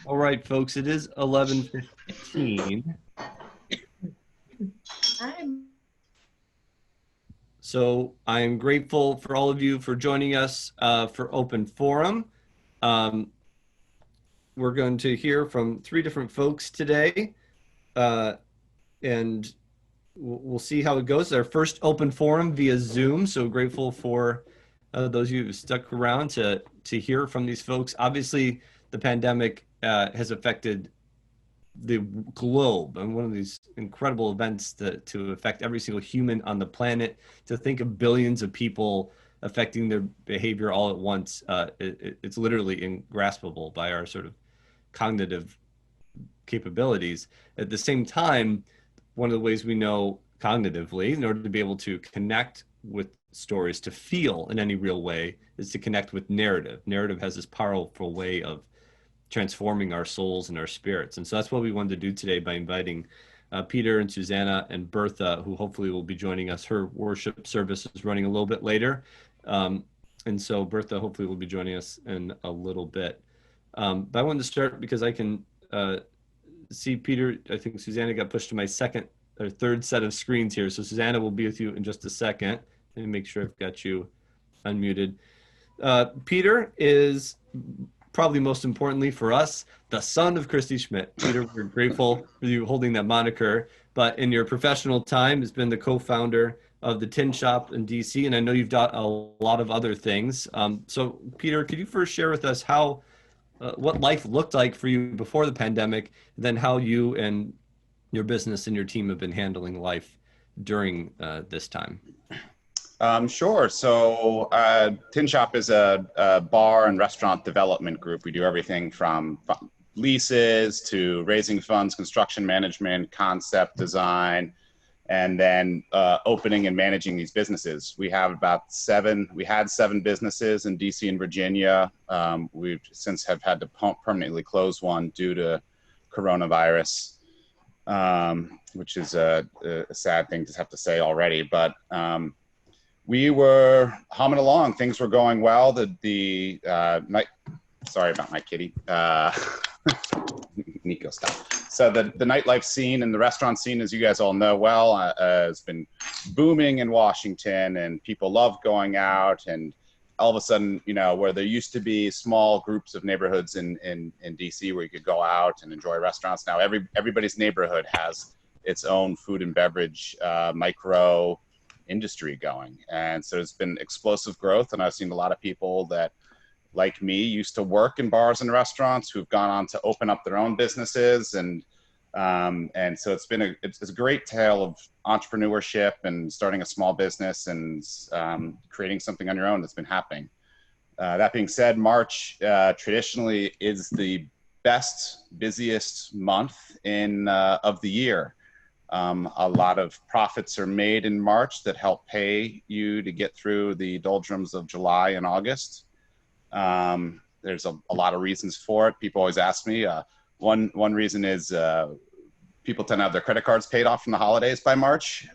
All right, folks, it is 11:15. So I'm grateful for all of you for joining us for Open Forum. Um, we're going to hear from three different folks today, and we'll see how it goes. Our first Open Forum via Zoom, so grateful for those of you who stuck around to hear from these folks. Obviously, the pandemic has affected the globe and one of these incredible events to affect every single human on the planet. To think of billions of people affecting their behavior all at once, it's literally ingraspable by our sort of cognitive capabilities. At the same time, one of the ways we know cognitively, in order to be able to connect with stories, to feel in any real way, is to connect with narrative. Narrative has this powerful way of transforming our souls and our spirits. And so that's what we wanted to do today by inviting Peter and Suzanna and Bertha, who hopefully will be joining us. Her worship service is running a little bit later. And so Bertha hopefully will be joining us in a little bit. But I wanted to start because I can see Peter. I think Suzanna got pushed to my second or third set of screens here. So Suzanna will be with you in just a second. Let me make sure I've got you unmuted. Peter is probably most importantly for us, the son of Christy Schmidt. Peter, we're grateful for you holding that moniker, but in your professional time has been the co-founder of the Tin Shop in DC, and I know you've done a lot of other things. So Peter, could you first share with us how, what life looked like for you before the pandemic, then how you and your business and your team have been handling life during this time? Sure. So Tin Shop is a bar and restaurant development group. We do everything from leases to raising funds, construction management, concept design, and then opening and managing these businesses. We have we had seven businesses in DC and Virginia. We've since have had to permanently close one due to coronavirus, which is a sad thing to have to say already, but we were humming along. Things were going well. The night, sorry about my kitty. Nico, stop. So the nightlife scene and the restaurant scene, as you guys all know well, has been booming in Washington, and people love going out. And all of a sudden, you know, where there used to be small groups of neighborhoods in DC where you could go out and enjoy restaurants, now everybody's neighborhood has its own food and beverage micro industry going. And so it's been explosive growth, and I've seen a lot of people that, like me, used to work in bars and restaurants who've gone on to open up their own businesses, and so it's been it's a great tale of entrepreneurship and starting a small business and creating something on your own that's been happening. That being said, March traditionally is the busiest month of the year. A lot of profits are made in March that help pay you to get through the doldrums of July and August. There's a lot of reasons for it. People always ask me. One reason is people tend to have their credit cards paid off from the holidays by March.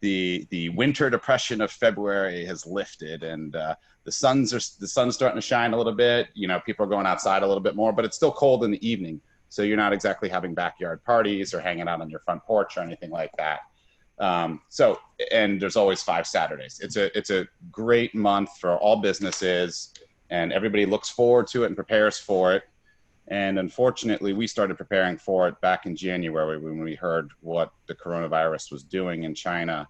The winter depression of February has lifted, and the sun's starting to shine a little bit. You know, people are going outside a little bit more, but it's still cold in the evening. So you're not exactly having backyard parties or hanging out on your front porch or anything like that. And there's always 5 Saturdays. It's a great month for all businesses, and everybody looks forward to it and prepares for it. And unfortunately, we started preparing for it back in January when we heard what the coronavirus was doing in China.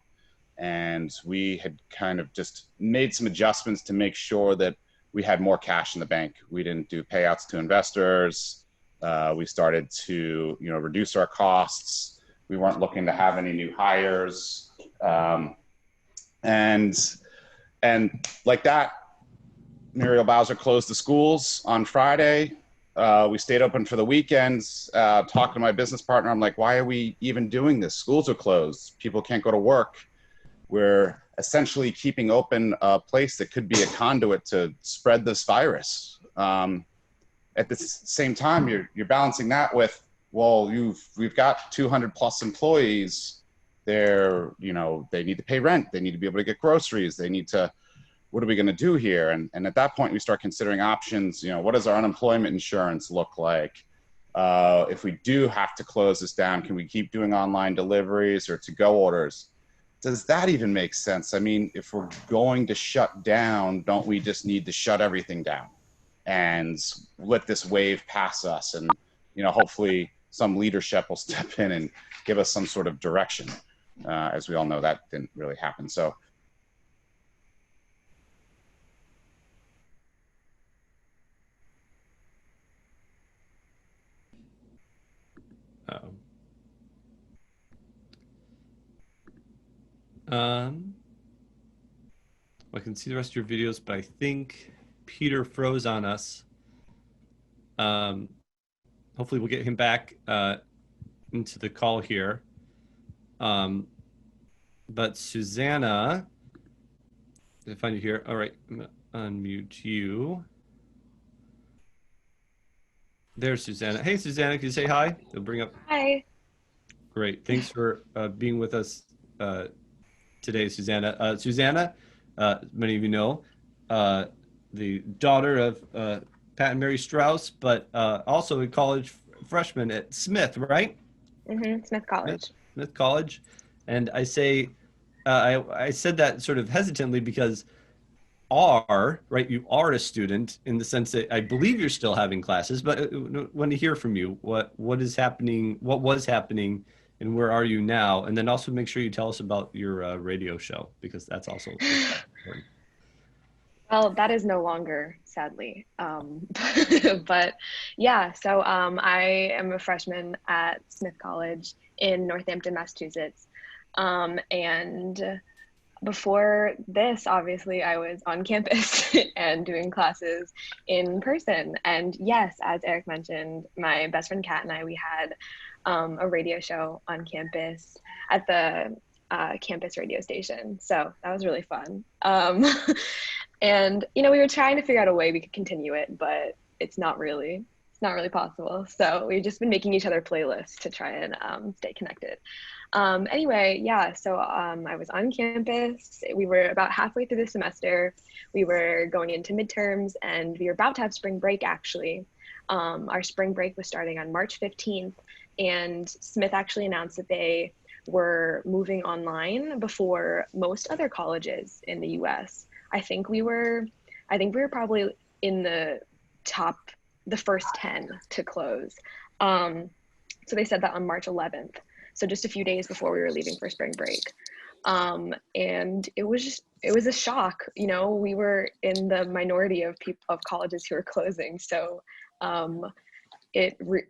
And we had kind of just made some adjustments to make sure that we had more cash in the bank. We didn't do payouts to investors. We started to, reduce our costs. We weren't looking to have any new hires. And like that, Muriel Bowser closed the schools on Friday. We stayed open for the weekends. Talked to my business partner. I'm like, why are we even doing this? Schools are closed. People can't go to work. We're essentially keeping open a place that could be a conduit to spread this virus. At the same time, you're balancing that with, well, we've got 200 plus employees. They need to pay rent. They need to be able to get groceries. what are we going to do here? And at that point, we start considering options. You know, what does our unemployment insurance look like? If we do have to close this down, can we keep doing online deliveries or to-go orders? Does that even make sense? I mean, if we're going to shut down, don't we just need to shut everything down and let this wave pass us? And, you know, hopefully some leadership will step in and give us some sort of direction. As we all know, that didn't really happen. So I can see the rest of your videos, but I think Peter froze on us. Hopefully we'll get him back into the call here. But Suzanna, I find you here. All right, I'm gonna unmute you. There's Suzanna. Hey, Suzanna, can you say hi? They'll bring up. Hi. Great. Thanks for being with us today, Suzanna. Suzanna, many of you know, the daughter of Pat and Mary Strauss, but also a college freshman at Smith, right? Mm-hmm. Smith College. Smith College. And I say, I said that sort of hesitantly because right, you are a student in the sense that I believe you're still having classes, but I want to hear from you. What is happening, what was happening, and where are you now? And then also make sure you tell us about your radio show, because that's also important. Well, that is no longer, sadly. But yeah, so I am a freshman at Smith College in Northampton, Massachusetts. And before this, obviously, I was on campus and doing classes in person. And yes, as Eric mentioned, my best friend Kat and I, we had a radio show on campus at the campus radio station. So that was really fun. And, you know, we were trying to figure out a way we could continue it, but it's not really possible. So we've just been making each other playlists to try and stay connected. Anyway, yeah, so I was on campus. We were about halfway through the semester. We were going into midterms, and we were about to have spring break, actually. Our spring break was starting on March 15th, and Smith actually announced that they were moving online before most other colleges in the US. I think we were probably in the first 10 to close. So they said that on March 11th. So just a few days before we were leaving for spring break. And it was a shock. You know, we were in the minority of colleges who were closing. So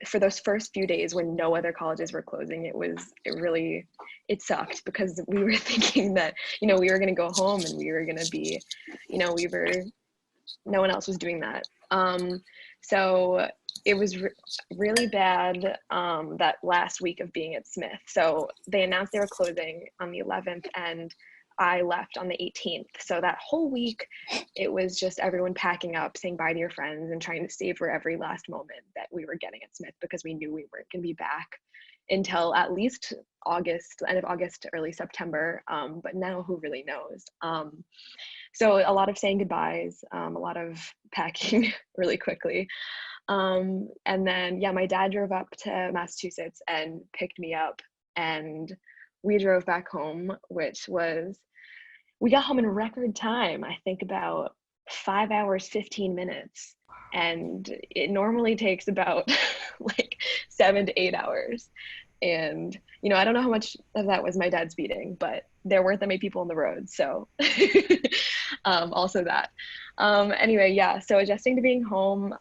for those first few days when no other colleges were closing, it sucked, because we were thinking that, you know, we were going to go home and we were going to be, you know, no one else was doing that. So it was really bad that last week of being at Smith. So they announced they were closing on the 11th, and I left on the 18th. So that whole week, it was just everyone packing up, saying bye to your friends, and trying to savor every last moment that we were getting at Smith, because we knew we weren't going to be back until at least August, end of August, early September. But now who really knows? So a lot of saying goodbyes, a lot of packing really quickly. And then, yeah, my dad drove up to Massachusetts and picked me up, and we drove back home, we got home in record time. I think about 5 hours, 15 minutes. And it normally takes about like 7 to 8 hours. And, you know, I don't know how much of that was my dad speeding, but there weren't that many people on the road. So also that. Anyway, yeah, so adjusting to being home,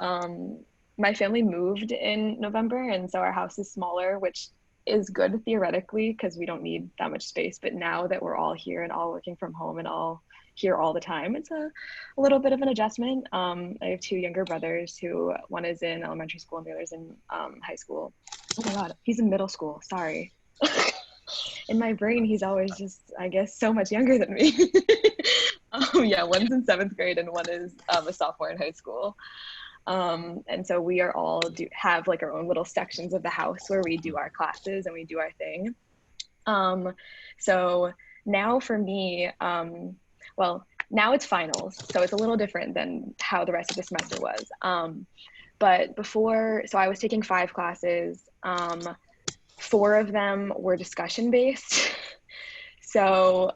my family moved in November, and so our house is smaller, which is good theoretically because we don't need that much space. But now that we're all here and all working from home and all here all the time, it's a little bit of an adjustment. I have two younger brothers, who one is in elementary school and the other's in high school. Oh my God, he's in middle school, sorry. In my brain, he's always just, I guess, so much younger than me. Yeah, one's in 7th grade and one is a sophomore in high school. And so we are all have like our own little sections of the house where we do our classes and we do our thing. So now for me, well, now it's finals, so it's a little different than how the rest of the semester was. But before, so I was taking 5 classes. 4 of them were discussion based. So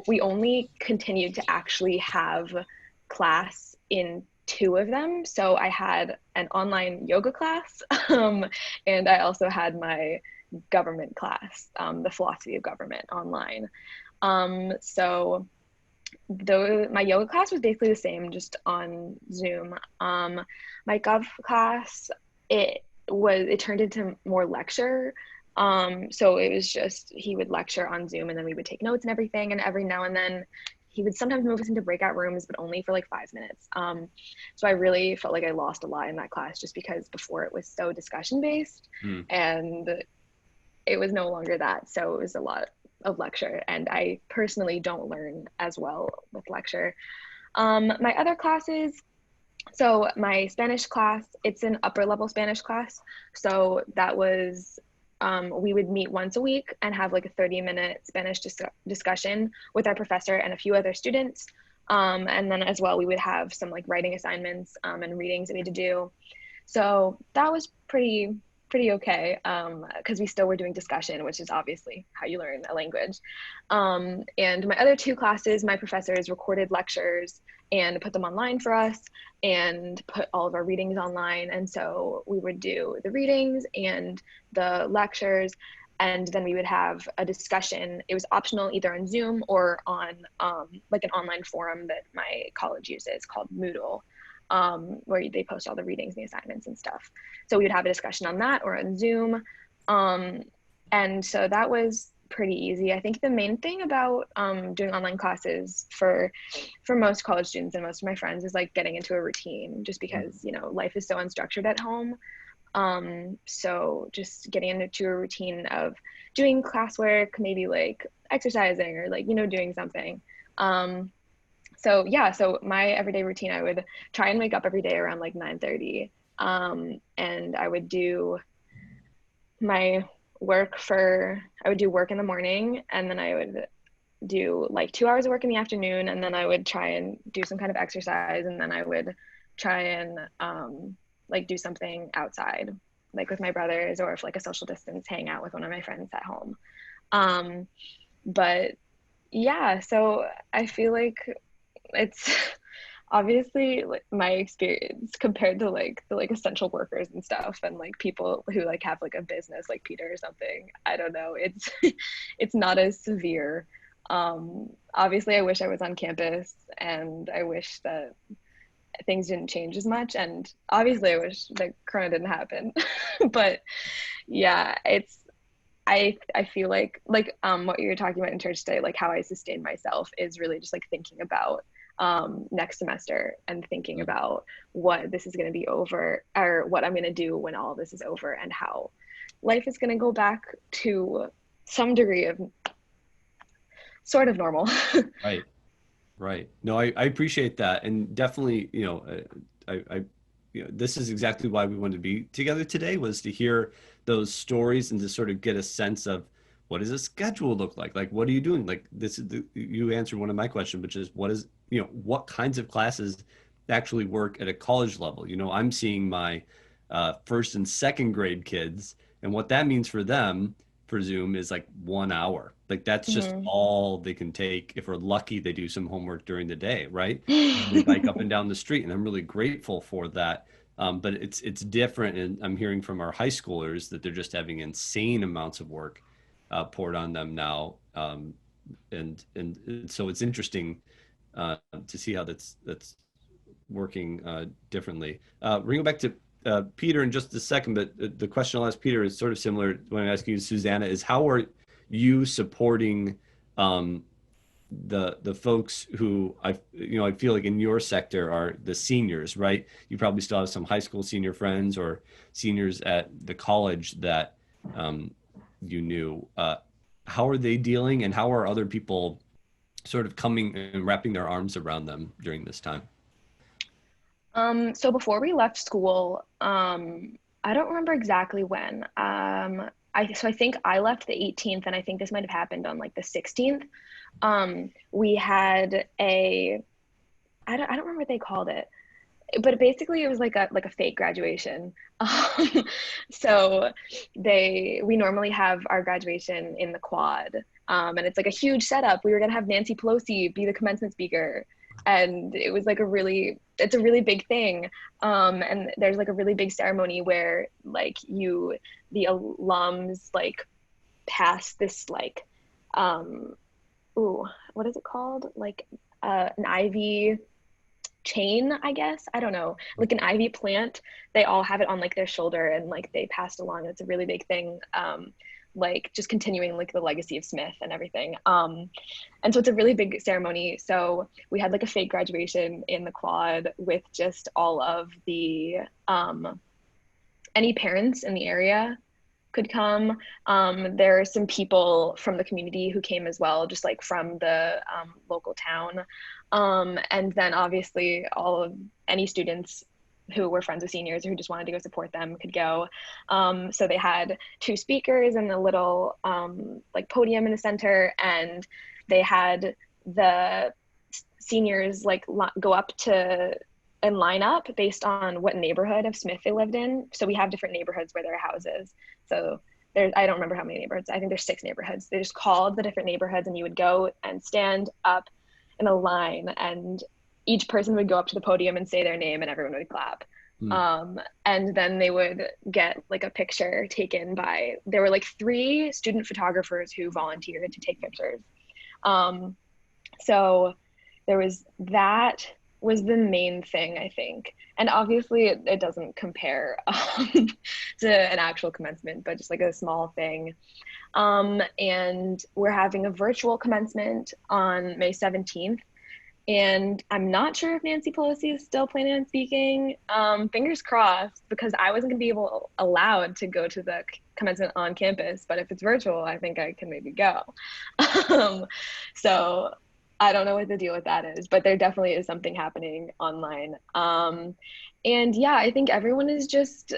we only continued to actually have class in 2 of them. So I had an online yoga class, and I also had my government class, the philosophy of government online. So my yoga class was basically the same, just on Zoom. My gov class, it turned into more lecture. So it was just, he would lecture on Zoom and then we would take notes and everything. And every now and then he would sometimes move us into breakout rooms, but only for like 5 minutes. So I really felt like I lost a lot in that class just because before it was so discussion based and it was no longer that. So it was a lot of lecture, and I personally don't learn as well with lecture. My other classes, so my Spanish class, it's an upper level Spanish class. So that was, we would meet once a week and have like a 30-minute Spanish discussion with our professor and a few other students. And then as well, we would have some like writing assignments and readings that we had to do. So that was pretty okay, because we still were doing discussion, which is obviously how you learn a language. And my other 2 classes, my professors recorded lectures and put them online for us and put all of our readings online. And so we would do the readings and the lectures, and then we would have a discussion. It was optional either on Zoom or on like an online forum that my college uses called Moodle, where they post all the readings and the assignments and stuff. So we would have a discussion on that or on Zoom. And so that was pretty easy. I think the main thing about doing online classes for most college students and most of my friends is like getting into a routine, just because, you know, life is so unstructured at home. So just getting into a routine of doing classwork, maybe like exercising or like, you know, doing something. So yeah, so my everyday routine, I would try and wake up every day around like 9:30. And I would do my work I would do work in the morning, and then I would do like 2 hours of work in the afternoon, and then I would try and do some kind of exercise, and then I would try and like do something outside, like with my brothers, or if like a social distance, hang out with one of my friends at home. But yeah, so I feel like it's obviously like my experience compared to like the like essential workers and stuff and like people who like have like a business like Peter or something. I don't know. It's it's not as severe. Obviously I wish I was on campus, and I wish that things didn't change as much, and obviously I wish that Corona didn't happen. But yeah, I feel like what you're talking about in church today, like how I sustain myself, is really just like thinking about next semester and thinking about what this is going to be over, or what I'm going to do when all of this is over, and how life is going to go back to some degree of sort of normal. Right. No, I appreciate that. And definitely, you know, this is exactly why we wanted to be together today, was to hear those stories and to sort of get a sense of what does a schedule look like? Like, what are you doing? Like, this is you answered one of my questions, which is what kinds of classes actually work at a college level? You know, I'm seeing my first and second grade kids, and what that means for them for Zoom is like 1 hour. Like that's just all they can take. If we're lucky, they do some homework during the day, right? They bike up and down the street, and I'm really grateful for that. But it's different, and I'm hearing from our high schoolers that they're just having insane amounts of work poured on them now, and so it's interesting to see how that's working differently. We're going back to Peter in just a second, but the question I'll ask Peter is sort of similar when I ask you, Suzanna, is how are you supporting the folks who I feel like in your sector are the seniors, right? You probably still have some high school senior friends or seniors at the college that you knew. How are they dealing, and how are other people sort of coming and wrapping their arms around them during this time? So before we left school, I don't remember exactly when. I think I left the 18th, and I think this might have happened on like the 16th. We had I don't remember what they called it, but basically it was like a fake graduation. So we normally have our graduation in the quad, and it's like a huge setup. We were gonna have Nancy Pelosi be the commencement speaker, and it was like it's a really big thing. And there's like a really big ceremony where like the alums like pass this like what is it called, like an ivy chain, I guess, I don't know, like an ivy plant. They all have it on like their shoulder, and like they passed along. It's a really big thing, like just continuing like the legacy of Smith and everything. And so it's a really big ceremony. So we had like a fake graduation in the quad with just all of the any parents in the area could come. There are some people from the community who came as well, just like from the local town. And then obviously any students who were friends with seniors or who just wanted to go support them could go. So they had 2 speakers and a little like podium in the center, and they had the seniors like go up to and line up based on what neighborhood of Smith they lived in. So we have different neighborhoods where there are houses. So I don't remember how many neighborhoods. I think there's 6 neighborhoods. They just called the different neighborhoods, and you would go and stand up in a line, and each person would go up to the podium and say their name, and everyone would clap. And then they would get like a picture taken there were like 3 student photographers who volunteered to take pictures. So that was the main thing, I think. And obviously it doesn't compare to an actual commencement, but just like a small thing. And we're having a virtual commencement on May 17th. And I'm not sure if Nancy Pelosi is still planning on speaking. Fingers crossed, because I wasn't gonna be allowed to go to the commencement on campus, but if it's virtual, I think I can maybe go. So I don't know what the deal with that is, but there definitely is something happening online. And yeah, I think everyone is just,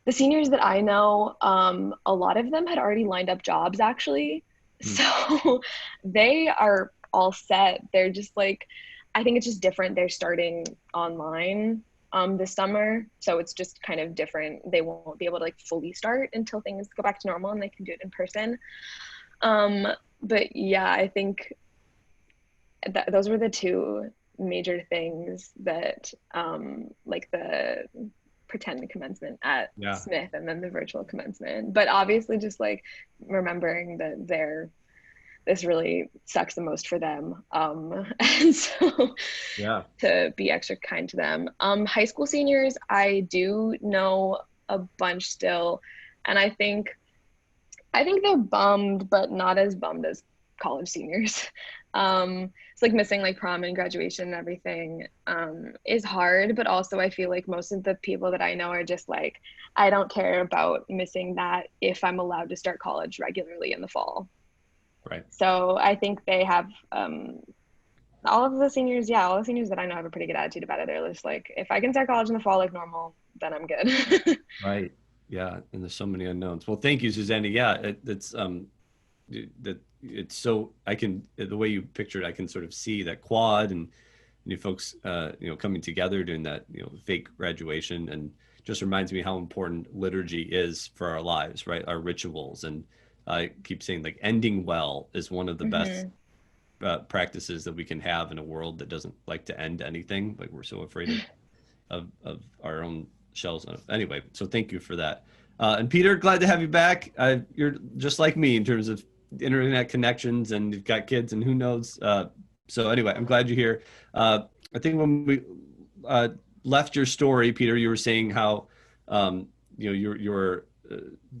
the seniors that I know, a lot of them had already lined up jobs actually. So they are all set. They're just like, I think it's just different. They're starting online this summer. So it's just kind of different. They won't be able to like fully start until things go back to normal and they can do it in person. But yeah, I think those were the 2 major things that like the pretend commencement at Smith and then the virtual commencement. But obviously just like remembering that this really sucks the most for them. And so to be extra kind to them. High school seniors, I do know a bunch still, and I think they're bummed, but not as bummed as college seniors. It's like missing like prom and graduation and everything is hard, but also I feel like most of the people that I know are just like, I don't care about missing that if I'm allowed to start college regularly in the fall. Right. So I think they have all the seniors that I know have a pretty good attitude about it. They're just like, if I can start college in the fall like normal, then I'm good. Right. Yeah. And there's so many unknowns. Well, thank you, Suzanna. Yeah, it's so, the way you pictured, I can sort of see that quad and you folks, coming together doing that, fake graduation, and just reminds me how important liturgy is for our lives, right? Our rituals. And I keep saying like ending well is one of the best practices that we can have in a world that doesn't like to end anything. Like we're so afraid of our own shells. Anyway, so thank you for that. And Peter, glad to have you back. You're just like me in terms of internet connections, and you've got kids, and who knows. So anyway, I'm glad you're here. I think when we left your story, Peter, you were saying how you're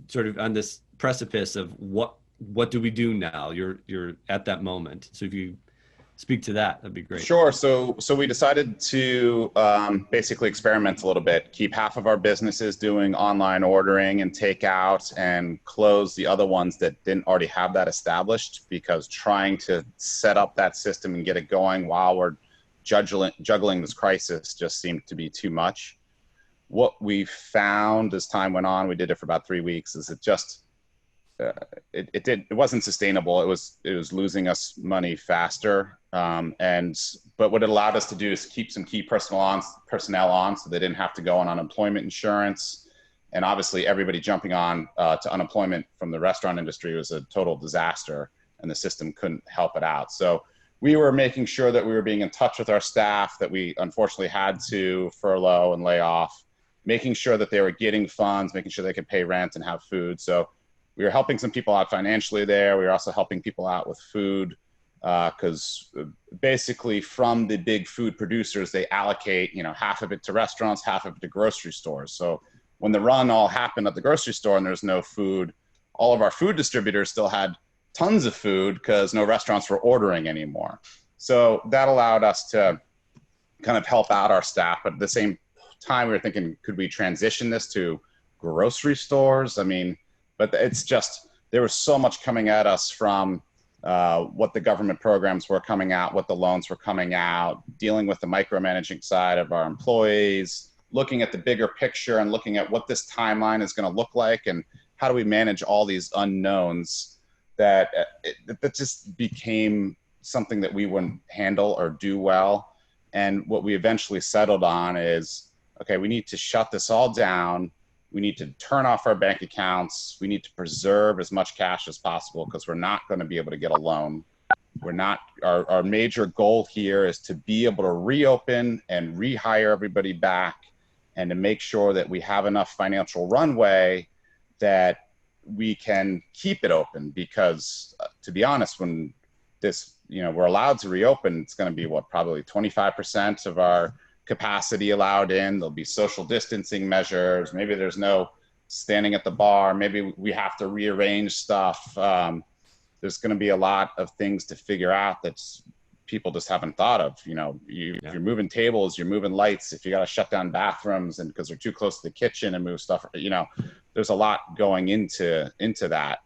sort of on this precipice of what do we do now? You're at that moment. So if you speak to that, that'd be great. Sure. So we decided to basically experiment a little bit, keep half of our businesses doing online ordering and takeout, and close the other ones that didn't already have that established, because trying to set up that system and get it going while we're juggling this crisis just seemed to be too much. What we found as time went on, we did it for about 3 weeks, is it just it wasn't sustainable. It was losing us money faster. But what it allowed us to do is keep some key personnel on, so they didn't have to go on unemployment insurance. And obviously everybody jumping on to unemployment from the restaurant industry was a total disaster, and the system couldn't help it out. So we were making sure that we were being in touch with our staff that we unfortunately had to furlough and lay off, making sure that they were getting funds, making sure they could pay rent and have food. So we were helping some people out financially there. We were also helping people out with food, because basically from the big food producers, they allocate, half of it to restaurants, half of it to grocery stores. So when the run all happened at the grocery store and there's no food, all of our food distributors still had tons of food because no restaurants were ordering anymore. So that allowed us to kind of help out our staff. But at the same time, we were thinking, could we transition this to grocery stores? I mean, but it's just, there was so much coming at us from what the government programs were coming out, what the loans were coming out, dealing with the micromanaging side of our employees, looking at the bigger picture and looking at what this timeline is going to look like and how do we manage all these unknowns, that just became something that we wouldn't handle or do well. And what we eventually settled on is, okay, we need to shut this all down. We need to turn off our bank accounts. We need to preserve as much cash as possible because we're not going to be able to get a loan. We're not, our major goal here is to be able to reopen and rehire everybody back and to make sure that we have enough financial runway that we can keep it open. Because to be honest, when this, we're allowed to reopen, it's going to be probably 25% of our capacity allowed in. There'll be social distancing measures. Maybe there's no standing at the bar. Maybe we have to rearrange stuff. There's going to be a lot of things to figure out that people just haven't thought of. If you're moving tables, you're moving lights, if you got to shut down bathrooms and because they're too close to the kitchen and move stuff, there's a lot going into that.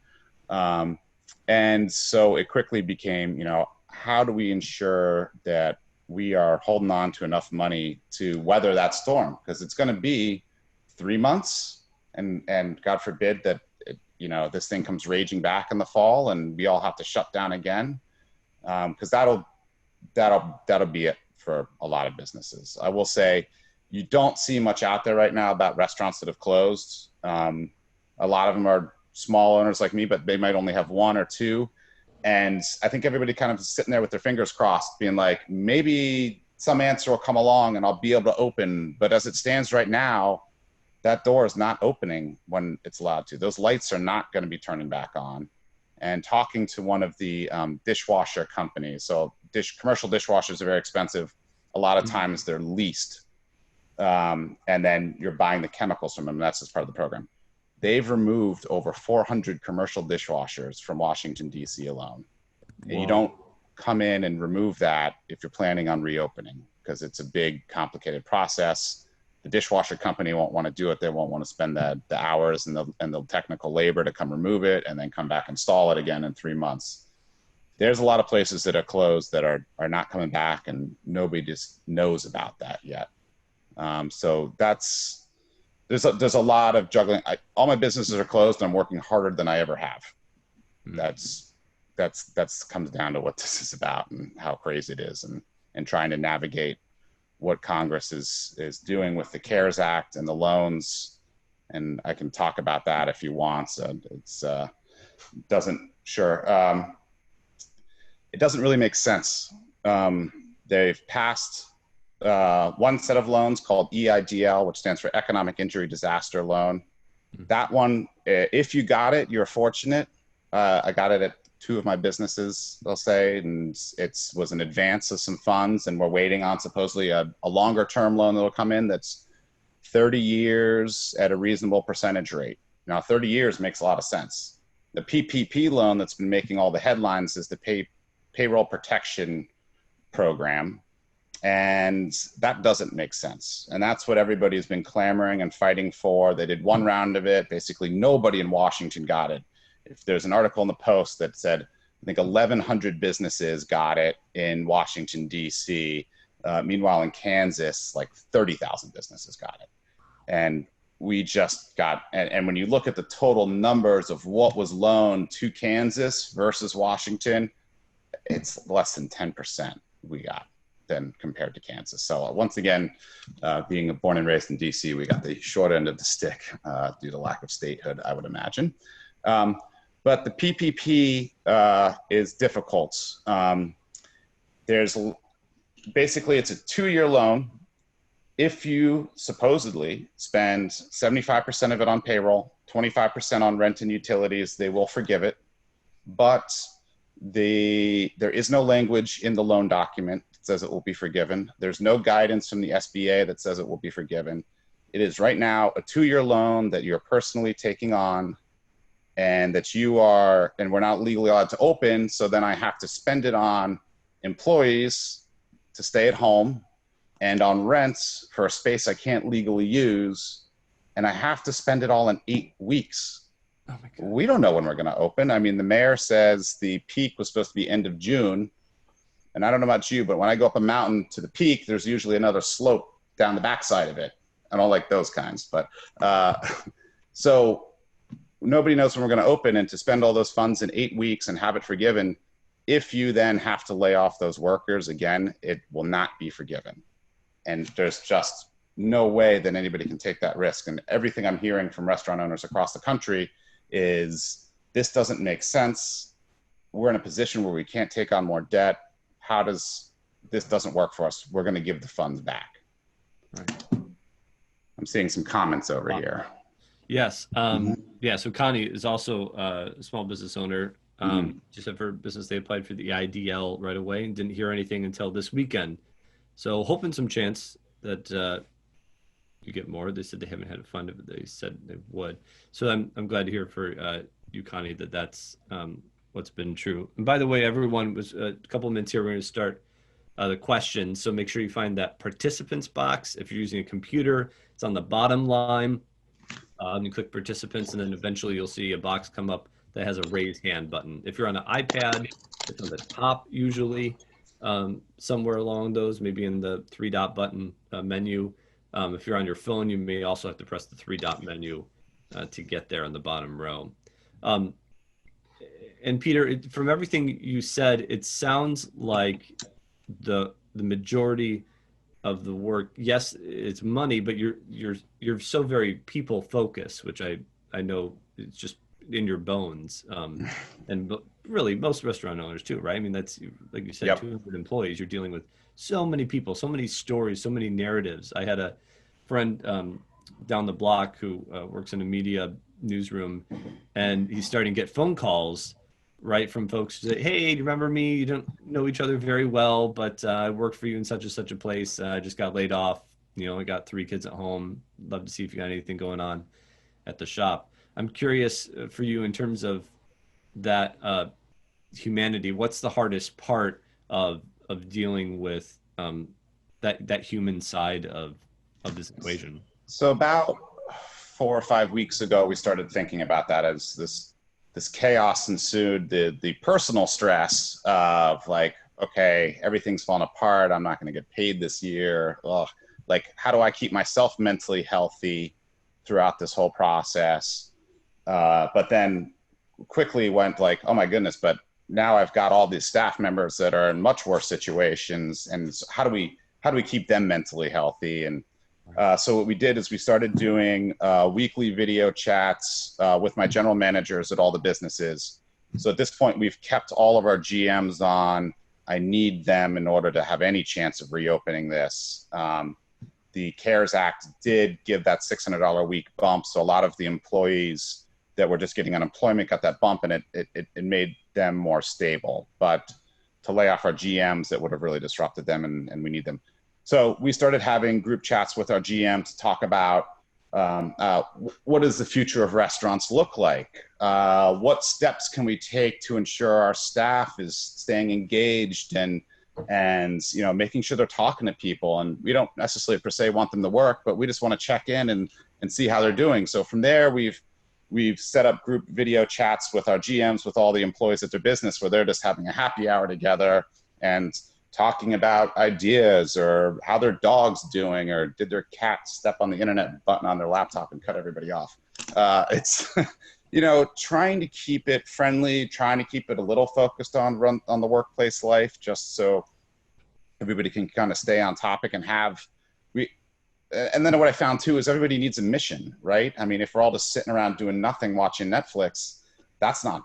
And so it quickly became, how do we ensure that we are holding on to enough money to weather that storm? Because it's going to be 3 months, and God forbid that this thing comes raging back in the fall and we all have to shut down again. Because that'll be it for a lot of businesses. I will say, you don't see much out there right now about restaurants that have closed. A lot of them are small owners like me, but they might only have one or two. And I think everybody kind of sitting there with their fingers crossed, being like, maybe some answer will come along and I'll be able to open. But as it stands right now, that door is not opening when it's allowed to. Those lights are not going to be turning back on. And talking to one of the dishwasher companies, so commercial dishwashers are very expensive. A lot of times they're leased. And then you're buying the chemicals from them. That's just part of the program. They've removed over 400 commercial dishwashers from Washington, D.C. alone. Whoa. And you don't come in and remove that if you're planning on reopening, because it's a big, complicated process. The dishwasher company won't want to do it. They won't want to spend the hours and the technical labor to come remove it and then come back and install it again in 3 months. There's a lot of places that are closed that are not coming back, and nobody just knows about that yet. So there's a lot of juggling. All my businesses are closed, and I'm working harder than I ever have. That's comes down to what this is about and how crazy it is, and trying to navigate what Congress is doing with the CARES Act and the loans. And I can talk about that if you want. So it doesn't really make sense. They've passed one set of loans called EIDL, which stands for Economic Injury Disaster Loan. That one, if you got it, you're fortunate. I got it at two of my businesses, they'll say, and it was an advance of some funds, and we're waiting on supposedly a longer term loan that'll come in that's 30 years at a reasonable percentage rate. Now, 30 years makes a lot of sense. The PPP loan that's been making all the headlines is the payroll protection program. And that doesn't make sense. And that's what everybody's been clamoring and fighting for. They did one round of it. Basically, nobody in Washington got it. If there's an article in the Post that said, I think 1,100 businesses got it in Washington, D.C. Meanwhile, in Kansas, like 30,000 businesses got it. And we just got, and when you look at the total numbers of what was loaned to Kansas versus Washington, it's less than 10% we got than compared to Kansas. So once again, being born and raised in DC, we got the short end of the stick due to lack of statehood, I would imagine. But the PPP is difficult. Basically, it's a 2-year loan. If you supposedly spend 75% of it on payroll, 25% on rent and utilities, they will forgive it. But there is no language in the loan document that says it will be forgiven. There's no guidance from the SBA that says it will be forgiven. It is right now a 2-year loan that you're personally taking on, and that and we're not legally allowed to open. So then I have to spend it on employees to stay at home and on rents for a space I can't legally use. And I have to spend it all in 8 weeks. Oh my God. We don't know when we're going to open. I mean, the mayor says the peak was supposed to be end of June. And I don't know about you, but when I go up a mountain to the peak, there's usually another slope down the backside of it. I don't like those kinds, but so nobody knows when we're going to open, and to spend all those funds in 8 weeks and have it forgiven, if you then have to lay off those workers again, it will not be forgiven. And there's just no way that anybody can take that risk. And everything I'm hearing from restaurant owners across the country is, this doesn't make sense. We're in a position where we can't take on more debt. This doesn't work for us. We're going to give the funds back. Right. I'm seeing some comments over here. Yes. Yeah. So Connie is also a small business owner. Just had for business, they applied for the IDL right away and didn't hear anything until this weekend. So hoping some chance that you get more. They said they haven't had a fund, but they said they would. So I'm glad to hear for you, Connie, that that's what's been true. And by the way, everyone, was a couple of minutes here. We're going to start the questions. So make sure you find that participants box. If you're using a computer, it's on the bottom line. You click participants, and then eventually you'll see a box come up that has a raise hand button. If you're on an iPad, it's on the top usually, somewhere along those, maybe in the 3-dot button menu. If you're on your phone, you may also have to press the 3-dot menu to get there on the bottom row. And Peter, from everything you said, it sounds like the majority of the work, yes, it's money, but you're so very people focused, which I know it's just in your bones. And really most restaurant owners too, right? I mean, that's, like you said, Yep. 200 employees, you're dealing with so many people, so many stories, so many narratives. I had a friend down the block who works in a media newsroom, and he's starting to get phone calls, right, from folks who say, hey, do you remember me? You don't know each other very well, but I worked for you in such and such a place. I just got laid off. I got 3 kids at home. Love to see if you got anything going on at the shop. I'm curious for you in terms of that humanity. What's the hardest part of dealing with that human side of this equation? So about 4 or 5 weeks ago, we started thinking about that as this chaos ensued, the personal stress of like, okay, everything's falling apart. I'm not going to get paid this year. Ugh. Like, how do I keep myself mentally healthy throughout this whole process? But then quickly went like, oh my goodness, but now I've got all these staff members that are in much worse situations. And how do we keep them mentally healthy? And so what we did is we started doing weekly video chats with my general managers at all the businesses. So at this point, we've kept all of our GMs on. I need them in order to have any chance of reopening this. The CARES Act did give that $600 a week bump. So a lot of the employees that were just getting unemployment got that bump, and it made them more stable. But to lay off our GMs, that would have really disrupted them, and we need them. So we started having group chats with our GM to talk about what does the future of restaurants look like? What steps can we take to ensure our staff is staying engaged and making sure they're talking to people? And we don't necessarily per se want them to work, but we just want to check in and see how they're doing. So from there, we've set up group video chats with our GMs, with all the employees at their business, where they're just having a happy hour together. And talking about ideas or how their dog's doing, or did their cat step on the internet button on their laptop and cut everybody off. It's, trying to keep it friendly, trying to keep it a little focused on the workplace life, just so everybody can kind of stay on topic and and then what I found too is everybody needs a mission, right? I mean, if we're all just sitting around doing nothing, watching Netflix, that's not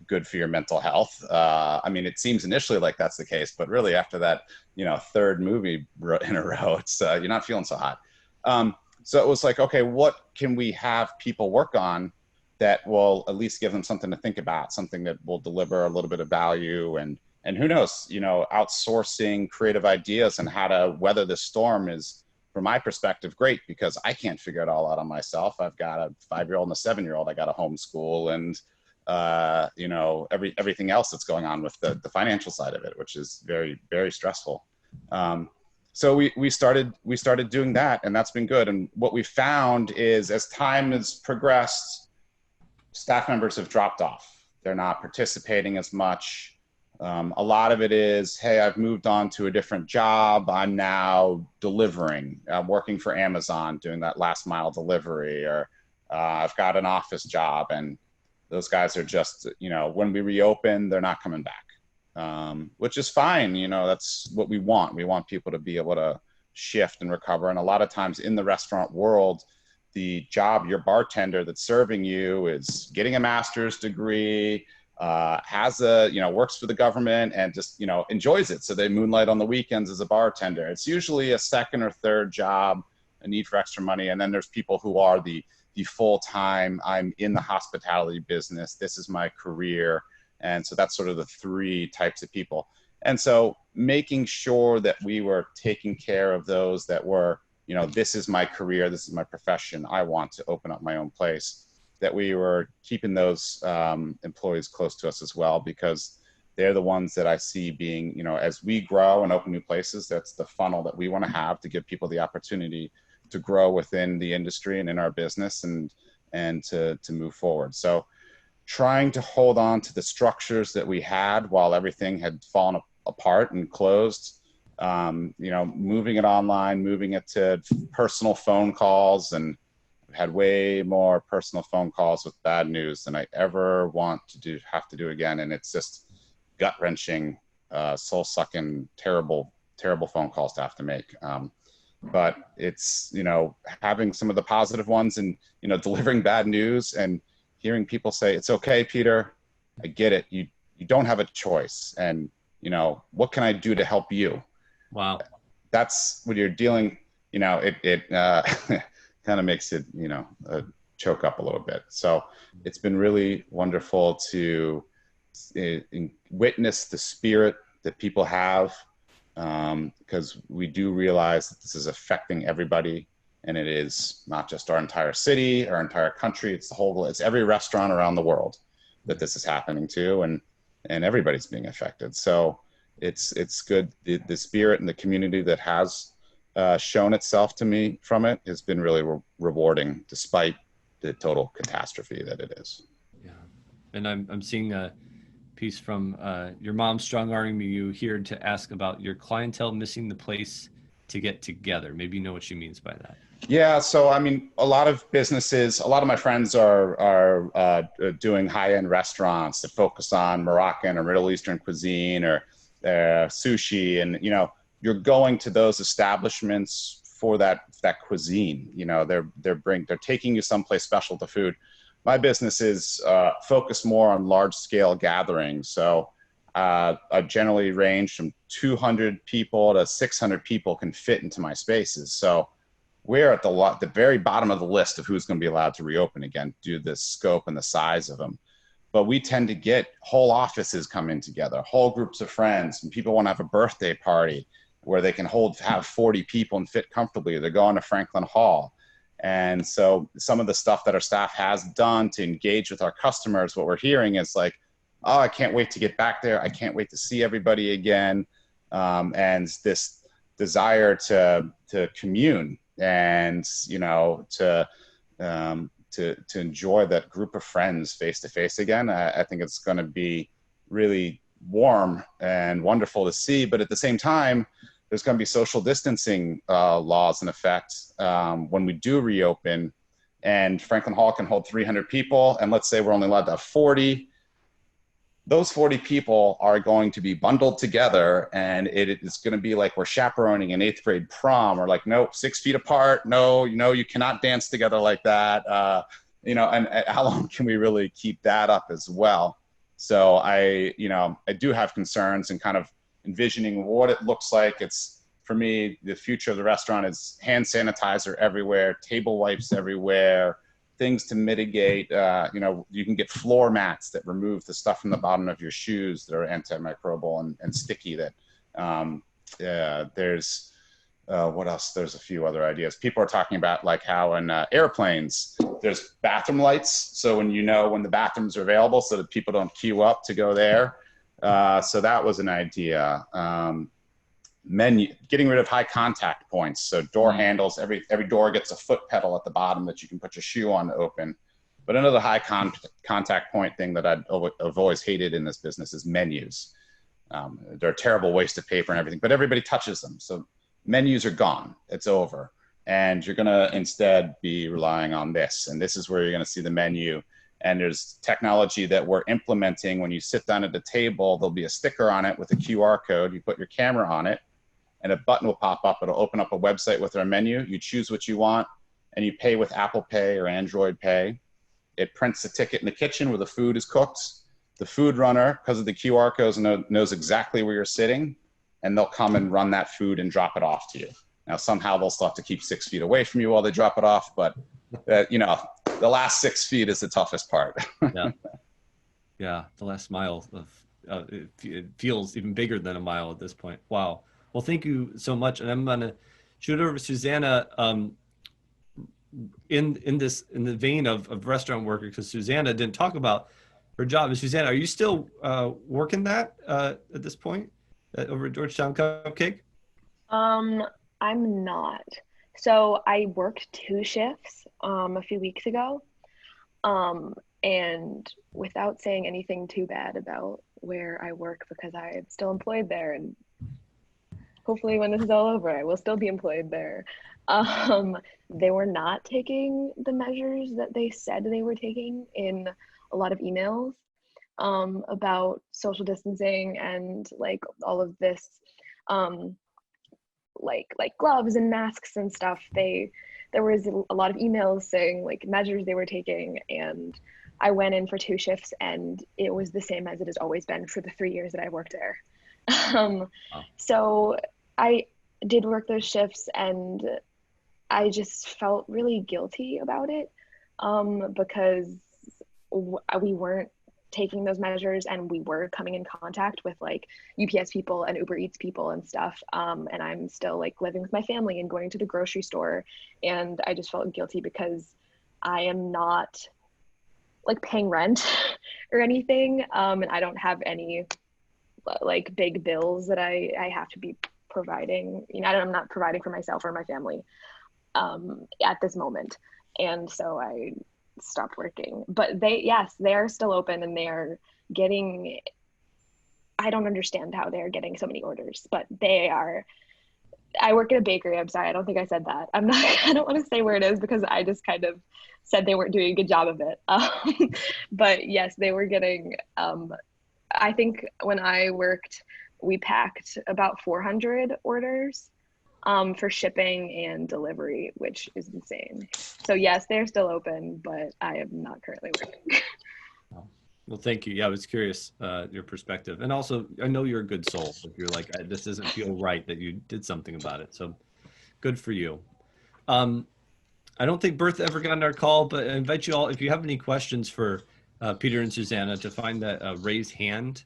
good for your mental health. I mean, it seems initially like that's the case, but really after that, third movie in a row, it's you're not feeling so hot. So it was like, okay, what can we have people work on that will at least give them something to think about, something that will deliver a little bit of value, and who knows, outsourcing creative ideas and how to weather this storm is, from my perspective, great, because I can't figure it all out on myself. I've got a 5-year-old and a 7-year-old. I got to homeschool, and everything else that's going on with the financial side of it, which is very, very stressful. So we started doing that, and that's been good. And what we found is, as time has progressed, staff members have dropped off. They're not participating as much. A lot of it is, hey, I've moved on to a different job. I'm now delivering. I'm working for Amazon, doing that last mile delivery, or I've got an office job, and those guys are just, when we reopen, they're not coming back, which is fine. That's what we want. We want people to be able to shift and recover. And a lot of times in the restaurant world, the job, your bartender that's serving you is getting a master's degree, works for the government, and just, enjoys it. So they moonlight on the weekends as a bartender. It's usually a second or third job, a need for extra money. And then there's people who are the full-time, I'm in the hospitality business, this is my career. And so that's sort of the three types of people. And so making sure that we were taking care of those that were, this is my career, this is my profession, I want to open up my own place, that we were keeping those employees close to us as well, because they're the ones that I see being, as we grow and open new places, that's the funnel that we want to have to give people the opportunity to grow within the industry and in our business, and to move forward. So trying to hold on to the structures that we had while everything had fallen apart and closed, moving it online, moving it to personal phone calls, and I've had way more personal phone calls with bad news than I ever want to have to do again. And it's just gut-wrenching, soul-sucking, terrible, terrible phone calls to have to make. But it's, having some of the positive ones, and, delivering bad news and hearing people say, it's okay, Peter, I get it. You don't have a choice. And, what can I do to help you? Wow. That's when you're dealing, it kind of makes it, choke up a little bit. So it's been really wonderful to witness the spirit that people have, because we do realize that this is affecting everybody, and it is not just our entire city, our entire country. It's every restaurant around the world that this is happening to, and everybody's being affected. So it's good. The spirit and the community that has shown itself to me from it has been really rewarding, despite the total catastrophe that it is. Yeah, and I'm seeing a piece from your mom strong-arming you here to ask about your clientele missing the place to get together. Maybe you know what she means by that. Yeah, so I mean, a lot of my friends are doing high-end restaurants that focus on Moroccan or Middle Eastern cuisine, or sushi, and you're going to those establishments for that cuisine. They're taking you someplace special to food. My business is focused more on large-scale gatherings, so I generally range from 200 people to 600 people can fit into my spaces. So we're at the very bottom of the list of who's going to be allowed to reopen again due to the scope and the size of them. But we tend to get whole offices coming together, whole groups of friends, and people want to have a birthday party where they can have 40 people and fit comfortably. They're going to Franklin Hall. And so some of the stuff that our staff has done to engage with our customers, what we're hearing is like, oh, I can't wait to get back there. I can't wait to see everybody again. And this desire to commune and, to enjoy that group of friends face to face again. I think it's going to be really warm and wonderful to see. But at the same time, there's going to be social distancing laws in effect when we do reopen. And Franklin Hall can hold 300 people. And let's say we're only allowed to have 40. Those 40 people are going to be bundled together, and it is going to be like we're chaperoning an 8th grade prom. We're like, nope, 6 feet apart. No, you cannot dance together like that. And how long can we really keep that up as well? So I do have concerns and kind of envisioning what it looks like. It's, for me, the future of the restaurant is hand sanitizer everywhere, table wipes everywhere, things to mitigate. You can get floor mats that remove the stuff from the bottom of your shoes that are antimicrobial and sticky. There's what else? There's a few other ideas. People are talking about like how in airplanes, there's bathroom lights. So when the bathrooms are available so that people don't queue up to go there. So that was an idea. Getting rid of high contact points. So door handles, every door gets a foot pedal at the bottom that you can put your shoe on to open. But another high contact point thing that I've always hated in this business is menus. They're a terrible waste of paper and everything, but everybody touches them. So menus are gone. It's over. And you're going to instead be relying on this. And this is where you're going to see the menu. And there's technology that we're implementing. When you sit down at the table, there'll be a sticker on it with a QR code. You put your camera on it, and a button will pop up. It'll open up a website with our menu. You choose what you want, and you pay with Apple Pay or Android Pay. It prints the ticket in the kitchen where the food is cooked. The food runner, because of the QR codes, knows exactly where you're sitting, and they'll come and run that food and drop it off to you. Now, somehow they'll still have to keep 6 feet away from you while they drop it off, but the last 6 feet is the toughest part. Yeah, the last mile of it feels even bigger than a mile at this point. Wow. Well, thank you so much, and I'm gonna shoot over to Suzanna in the vein of restaurant worker, because Suzanna didn't talk about her job. And Suzanna, are you still working that at this point over at Georgetown Cupcake? I'm not. So I worked 2 shifts a few weeks ago, and without saying anything too bad about where I work, because I'm still employed there, and hopefully when this is all over, I will still be employed there. They were not taking the measures that they said they were taking in a lot of emails about social distancing and like all of this, like gloves and masks and stuff. There was a lot of emails saying like measures they were taking, and I went in for 2 shifts, and it was the same as it has always been for the 3 years that I worked there. So I did work those shifts, and I just felt really guilty about it because we weren't taking those measures, and we were coming in contact with like UPS people and Uber Eats people and stuff. And I'm still like living with my family and going to the grocery store, and I just felt guilty because I am not like paying rent or anything. And I don't have any like big bills that I have to be providing. I'm not providing for myself or my family at this moment. And so I stopped working, but they are still open, and they are getting, I don't understand how they're getting so many orders, but they are. I work at a bakery. I'm sorry, I don't think I said that. I don't want to say where it is because I just kind of said they weren't doing a good job of it. But yes, they were getting, I think when I worked, we packed about 400 orders for shipping and delivery, which is insane. So yes, they're still open, but I am not currently working. Well, thank you. Yeah, I was curious your perspective, and also I know you're a good soul. If you're like, this doesn't feel right, that you did something about it. So good for you. I don't think Bertha ever got on our call, but I invite you all, if you have any questions for Peter and Suzanna, to find that raise hand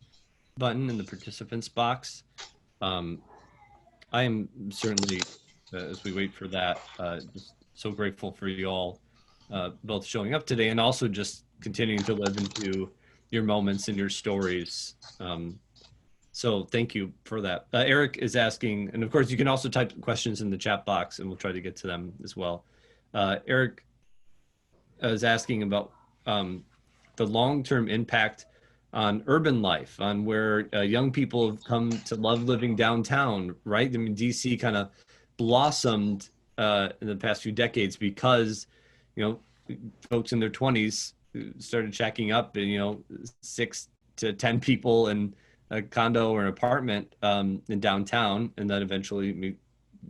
button in the participants box. I am certainly, as we wait for that, just so grateful for you all both showing up today, and also just continuing to live into your moments and your stories. So thank you for that. Eric is asking, and of course you can also type questions in the chat box and we'll try to get to them as well. Eric is asking about the long-term impact on urban life, on where young people have come to love living downtown, right? I mean, DC kind of blossomed in the past few decades because, you know, folks in their 20s started checking up and, 6 to 10 people in a condo or an apartment in downtown, and then eventually meet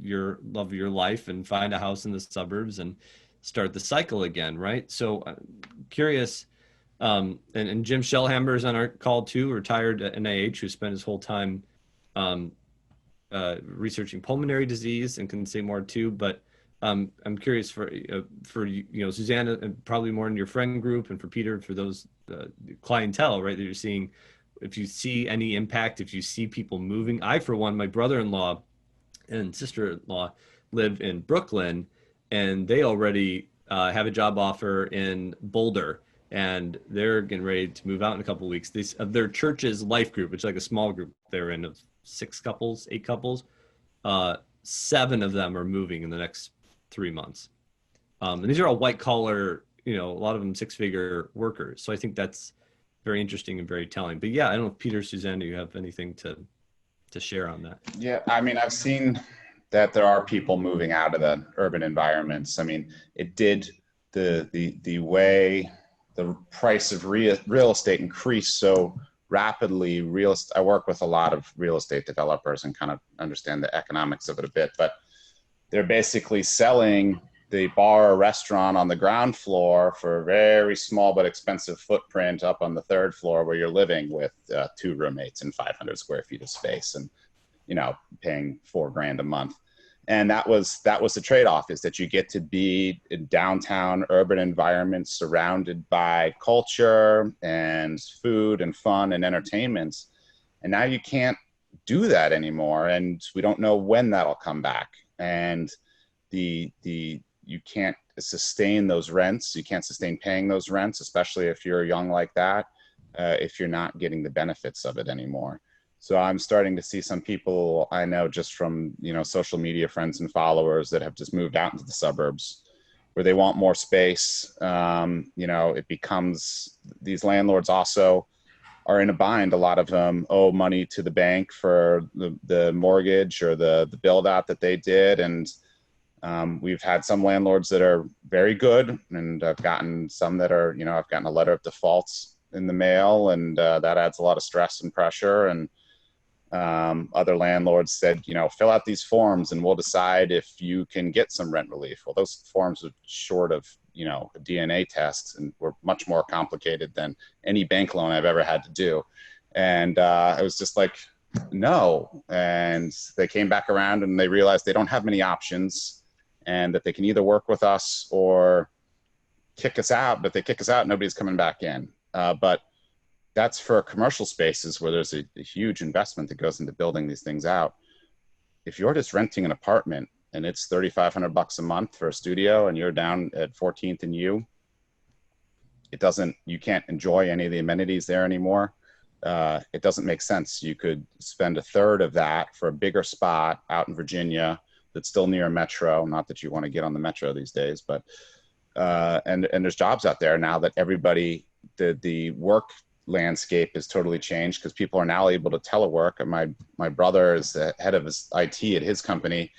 your love of your life and find a house in the suburbs and start the cycle again, right? So curious, and Jim Shelhamer is on our call too, retired at NIH, who spent his whole time um, researching pulmonary disease and can say more too. But I'm curious for Suzanna, and probably more in your friend group, and for Peter, for those clientele, right, that you're seeing, if you see any impact, if you see people moving. I, for one, my brother-in-law and sister-in-law live in Brooklyn, and they already have a job offer in Boulder, and they're getting ready to move out in a couple of weeks. Of their church's life group, which is like a small group they're in of 6 couples, 8 couples, 7 of them are moving in the next 3 months. And these are all white collar, a lot of them 6-figure workers. So I think that's very interesting and very telling. But yeah, I don't know if Peter, Suzanne, do you have anything to share on that? Yeah, I mean, I've seen that there are people moving out of the urban environments. I mean, it did the way the price of real estate increased so rapidly. I work with a lot of real estate developers and kind of understand the economics of it a bit, but they're basically selling the bar or restaurant on the ground floor for a very small but expensive footprint up on the 3rd floor where you're living with 2 roommates and 500 square feet of space and, paying $4,000 a month. And that was the trade-off, is that you get to be in downtown urban environments surrounded by culture and food and fun and entertainment. And now you can't do that anymore. And we don't know when that'll come back. And you can't sustain those rents. You can't sustain paying those rents, especially if you're young like that, if you're not getting the benefits of it anymore. So I'm starting to see some people I know just from, social media friends and followers that have just moved out into the suburbs where they want more space. It becomes, these landlords also are in a bind. A lot of them owe money to the bank for the mortgage or the build out that they did. And we've had some landlords that are very good, and I've gotten some that are, I've gotten a letter of defaults in the mail, and that adds a lot of stress and pressure. And other landlords said, fill out these forms and we'll decide if you can get some rent relief. Well, those forms are short of, a DNA test, and were much more complicated than any bank loan I've ever had to do. And I was just like, no. And they came back around and they realized they don't have many options, and that they can either work with us or kick us out. But if they kick us out, nobody's coming back in. But that's for commercial spaces where there's a huge investment that goes into building these things out. If you're just renting an apartment and it's $3,500 a month for a studio, and you're down at 14th and you can't enjoy any of the amenities there anymore. It doesn't make sense. You could spend 1/3 of that for a bigger spot out in Virginia that's still near a metro. Not that you want to get on the metro these days, but and there's jobs out there now that everybody, the work landscape has totally changed because people are now able to telework. And my brother is the head of his IT at his company.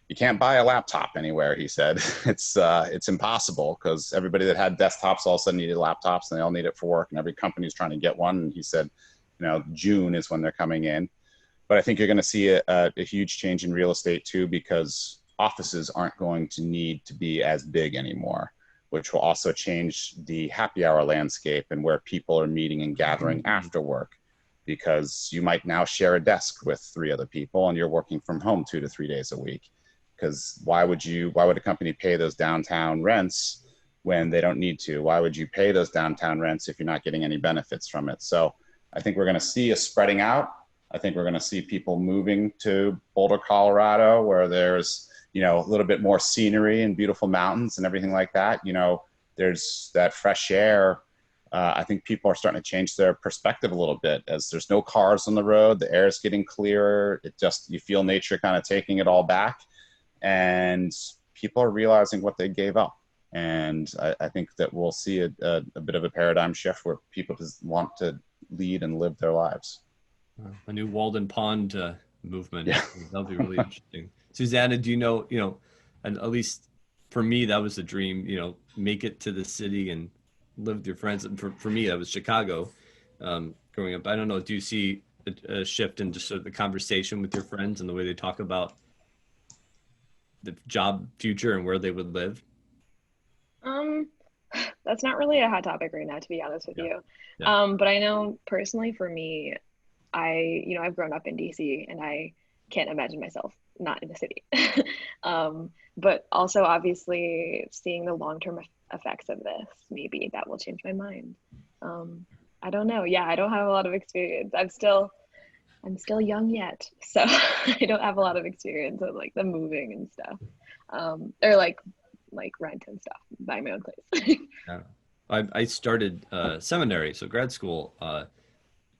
You can't buy a laptop anywhere, he said. It's impossible because everybody that had desktops all of a sudden needed laptops, and they all need it for work, and every company's trying to get one. And he said, June is when they're coming in. But I think you're going to see a huge change in real estate too, because offices aren't going to need to be as big anymore, which will also change the happy hour landscape and where people are meeting and gathering after work, because you might now share a desk with 3 other people and you're working from home 2 to 3 days a week. Because why would a company pay those downtown rents when they don't need to? Why would you pay those downtown rents if you're not getting any benefits from it? So I think we're going to see a spreading out. I think we're going to see people moving to Boulder, Colorado, where there's, a little bit more scenery and beautiful mountains and everything like that. There's that fresh air. I think people are starting to change their perspective a little bit as there's no cars on the road. The air is getting clearer. You feel nature kind of taking it all back. And people are realizing what they gave up. And I think that we'll see a bit of a paradigm shift where people just want to lead and live their lives. A new Walden Pond movement. Yeah. That'll be really interesting. Susanna, do you know, and at least for me, that was the dream, make it to the city and live with your friends. And for me, that was Chicago growing up. I don't know, do you see a shift in just sort of the conversation with your friends and the way they talk about the job future and where they would live? That's not really a hot topic right now, to be honest with you. Yeah. But I know personally for me, I've grown up in DC and I can't imagine myself not in the city. But also obviously seeing the long-term effects of this, maybe that will change my mind. I don't know. Yeah, I don't have a lot of experience. I'm still young yet, so I don't have a lot of experience of like the moving and stuff, or like rent and stuff, buy my own place. Yeah. I started seminary, so grad school,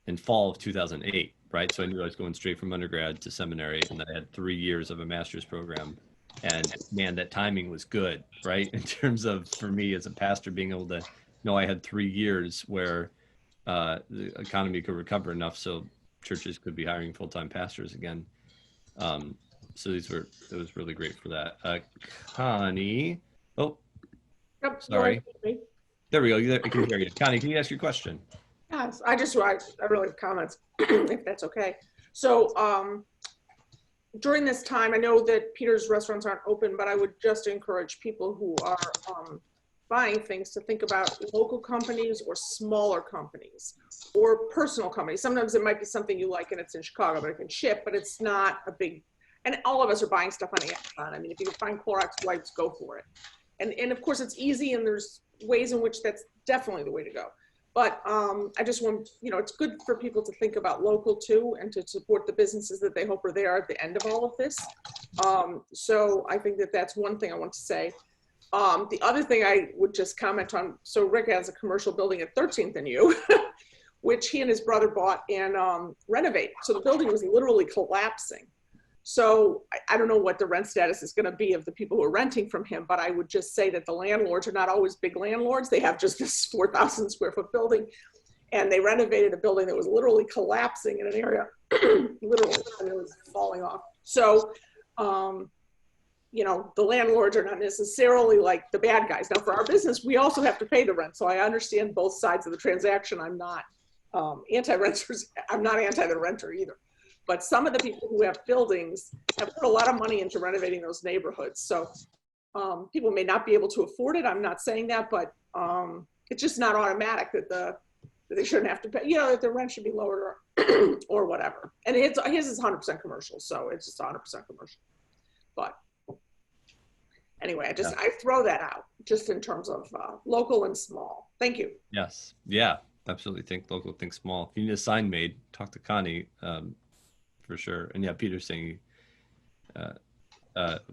in fall of 2008, right? So I knew I was going straight from undergrad to seminary, and I had 3 years of a master's program. And man, that timing was good, right? In terms of, for me as a pastor, being able to know I had 3 years where the economy could recover enough so churches could be hiring full-time pastors again. So it was really great for that. Connie, oh, Yep, sorry. There we go. I can hear you. Connie, can you ask your question? Yes, I really have comments, if that's okay. So during this time, I know that Peter's restaurants aren't open, but I would just encourage people who are buying things to think about local companies or smaller companies or personal companies. Sometimes it might be something you like and it's in Chicago, but it can ship, but it's not a big, and all of us are buying stuff on Amazon. I mean, if you can find Clorox wipes, go for it. And of course it's easy, and there's ways in which that's definitely the way to go. But I just want, it's good for people to think about local too, and to support the businesses that they hope are there at the end of all of this. So I think that that's one thing I want to say. The other thing I would just comment on, so Rick has a commercial building at 13th and U, which he and his brother bought and renovated. So the building was literally collapsing. So I don't know what the rent status is going to be of the people who are renting from him, but I would just say that the landlords are not always big landlords. They have just this 4,000 square foot building, and they renovated a building that was literally collapsing in an area, literally, and it was falling off. So, the landlords are not necessarily like the bad guys. Now for our business, we also have to pay the rent. So I understand both sides of the transaction. I'm not anti-renters. I'm not anti the renter either. But some of the people who have buildings have put a lot of money into renovating those neighborhoods. So people may not be able to afford it. I'm not saying that, but it's just not automatic that they shouldn't have to pay, that the rent should be lowered or whatever. And his is 100% commercial, so it's just 100% commercial. But anyway, I throw that out just in terms of local and small. Thank you. Yes. Yeah, absolutely. Think local, think small. If you need a sign made, talk to Connie. For sure. And yeah, Peter's saying,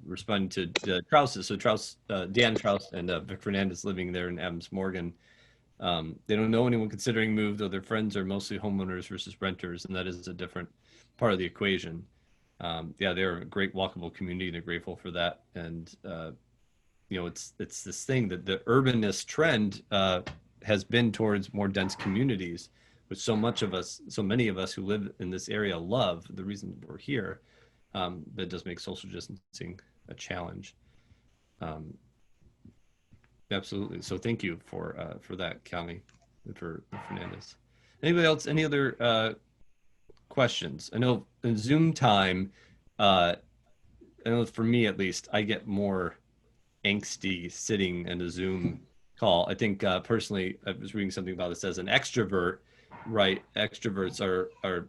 responding to the Traus's. So Dan Strauss and Vic Fernandez living there in Adams Morgan. They don't know anyone considering move, though their friends are mostly homeowners versus renters, and that is a different part of the equation. They're a great walkable community, and they're grateful for that. And it's this thing that the urbanist trend has been towards more dense communities, which so many of us who live in this area love. The reason we're here, that does make social distancing a challenge. Absolutely. So thank you for that, Callie, and for Fernandez. Anybody else? Any other questions? I know in Zoom time, I know for me at least, I get more angsty sitting in a Zoom call. I think personally, I was reading something about this as an extrovert. Right, extroverts are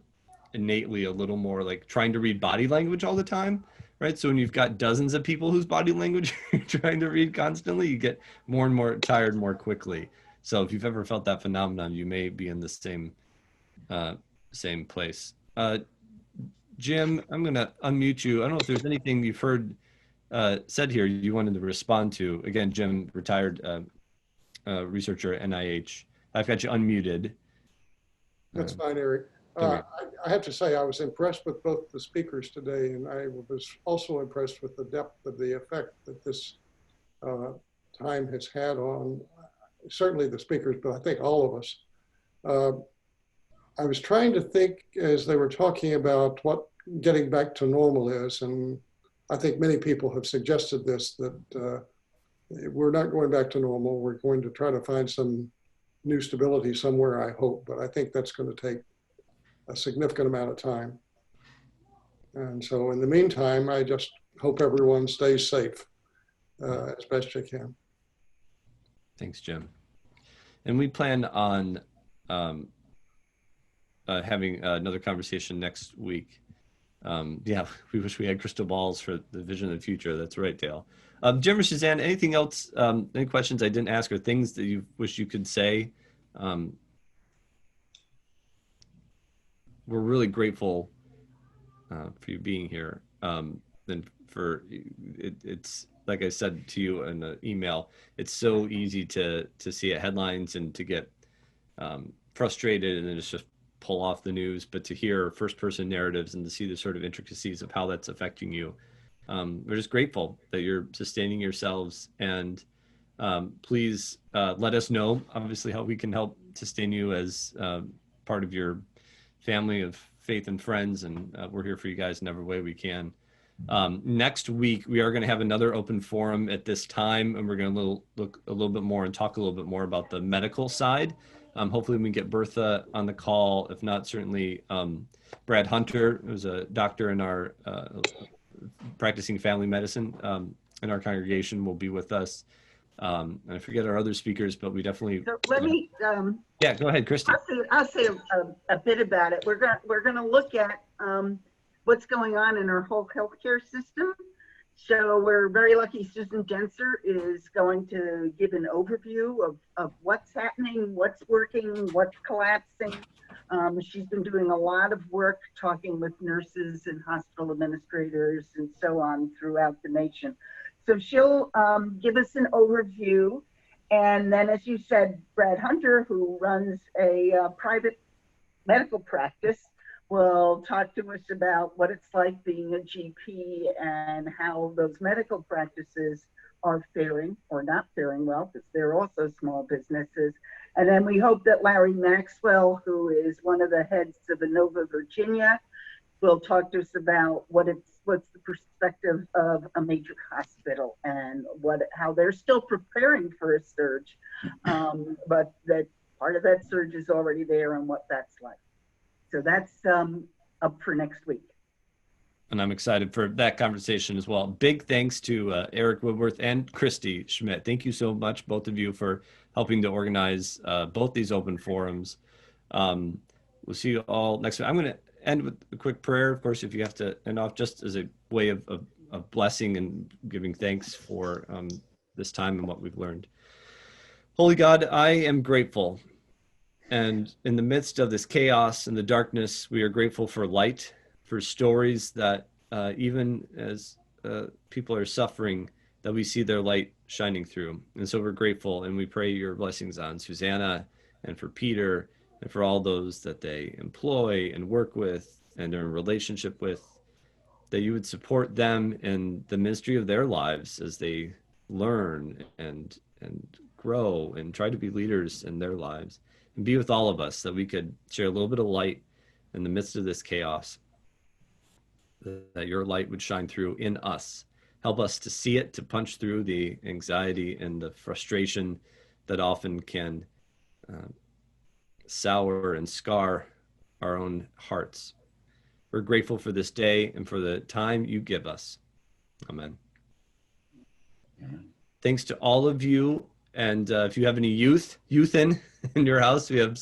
innately a little more like trying to read body language all the time, right? So when you've got dozens of people whose body language you're trying to read constantly, you get more and more tired more quickly. So if you've ever felt that phenomenon, you may be in the same place. Jim, I'm going to unmute you. I don't know if there's anything you've heard said here you wanted to respond to. Again, Jim, retired researcher at NIH. I've got you unmuted. That's fine, Eric. I have to say I was impressed with both the speakers today, and I was also impressed with the depth of the effect that this time has had on certainly the speakers, but I think all of us. I was trying to think as they were talking about what getting back to normal is, and I think many people have suggested this, that we're not going back to normal. We're going to try to find some new stability somewhere, I hope, but I think that's going to take a significant amount of time. And so in the meantime, I just hope everyone stays safe as best you can. Thanks, Jim. And we plan on having another conversation next week. Yeah, we wish we had crystal balls for the vision of the future. That's right, Dale. Jim or Suzanne, anything else, any questions I didn't ask or things that you wish you could say? We're really grateful for you being here. And for it's like I said to you in the email, it's so easy to see it headlines and to get frustrated and then just pull off the news, but to hear first person narratives and to see the sort of intricacies of how that's affecting you. We're just grateful that you're sustaining yourselves, and please let us know, obviously, how we can help sustain you as part of your family of faith and friends, and we're here for you guys in every way we can. Next week, we are going to have another open forum at this time, and we're going to look a little bit more and talk a little bit more about the medical side. Hopefully we can get Bertha on the call. If not, certainly Brad Hunter, who's a doctor in our practicing family medicine in our congregation, will be with us. And I forget our other speakers, but we definitely. So let me. Yeah, go ahead, Christy. I'll say a bit about it. We're gonna look at what's going on in our whole healthcare system. So we're very lucky Susan Genser is going to give an overview of what's happening, what's working, what's collapsing. She's been doing a lot of work talking with nurses and hospital administrators and so on throughout the nation. So she'll give us an overview. And then, as you said, Brad Hunter, who runs a private medical practice, will talk to us about what it's like being a GP and how those medical practices are faring or not faring well, because they're also small businesses. And then we hope that Larry Maxwell, who is one of the heads of Inova Virginia, will talk to us about what's the perspective of a major hospital and how they're still preparing for a surge, but that part of that surge is already there and what that's like. So that's up for next week. And I'm excited for that conversation as well. Big thanks to Eric Woodworth and Christy Schmidt. Thank you so much, both of you, for helping to organize both these open forums. We'll see you all next week. I'm going to end with a quick prayer, of course, if you have to end off, just as a way of blessing and giving thanks for this time and what we've learned. Holy God, I am grateful. And in the midst of this chaos and the darkness, we are grateful for light, for stories that even as people are suffering, that we see their light shining through. And so we're grateful, and we pray your blessings on Suzanna and for Peter and for all those that they employ and work with and are in relationship with, that you would support them in the ministry of their lives as they learn and grow and try to be leaders in their lives. And be with all of us, that we could share a little bit of light in the midst of this chaos, that your light would shine through in us. Help us to see it, to punch through the anxiety and the frustration that often can sour and scar our own hearts. We're grateful for this day and for the time you give us. Amen. Thanks to all of you. And if you have any youth in your house, we have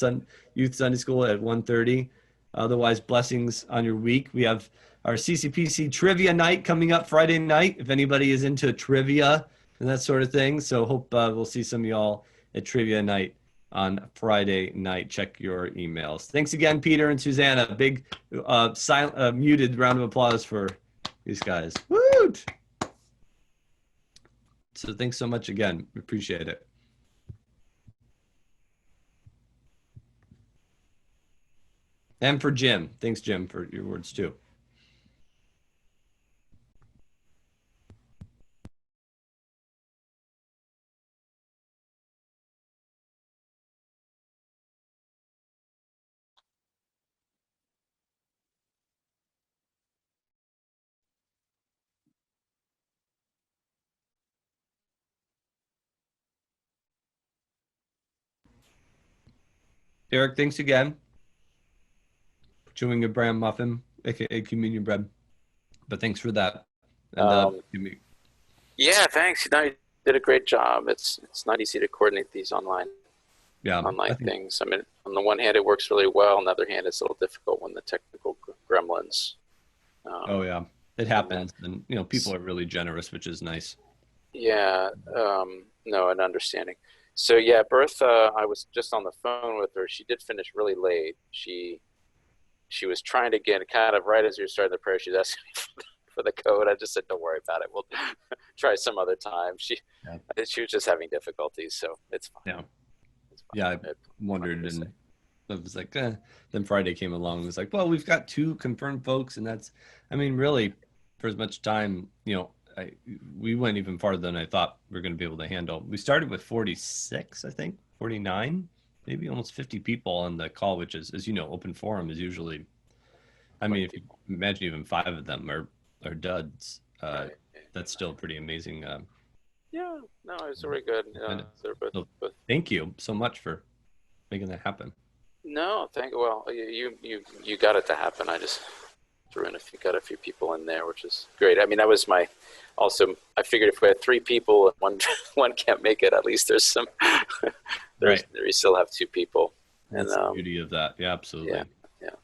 youth Sunday school at 1:30. Otherwise, blessings on your week. We have our CCPC trivia night coming up Friday night, if anybody is into trivia and that sort of thing. So hope we'll see some of y'all at trivia night on Friday night. Check your emails. Thanks again, Peter and Suzanna. Big muted round of applause for these guys. Woo! So thanks so much again. We appreciate it. And for Jim. Thanks, Jim, for your words too. Eric, thanks again. Chewing a bran muffin, aka communion bread. But thanks for that. And yeah, thanks. You did a great job. It's not easy to coordinate these online things. I mean, on the one hand, it works really well. On the other hand, it's a little difficult when the technical gremlins. Oh yeah, it happens, and people are really generous, which is nice. Yeah, no, an understanding. So yeah, Bertha, I was just on the phone with her. She did finish really late. She was trying to get kind of right as you were starting the prayer. She was asking me for the code. I just said, don't worry about it. We'll try some other time. She was just having difficulties, so it's fine. Yeah. Yeah, I wondered, and I was like, Then Friday came along and was like, well, we've got 2 confirmed folks, and that's, I mean, really, for as much time, we went even farther than I thought we were going to be able to handle. We started with 46, I think, 49, maybe almost 50 people on the call, which is, as you know, open forum is usually, I mean, if you imagine even 5 of them are duds, that's still pretty amazing. Yeah, no, it's very good. So thank you so much for making that happen. No, well, you got it to happen. I just threw in got a few people in there, which is great. I mean, that was I figured if we had 3 people and one can't make it, at least there's some, we still have 2 people. That's the beauty of that. Yeah, absolutely. Yeah.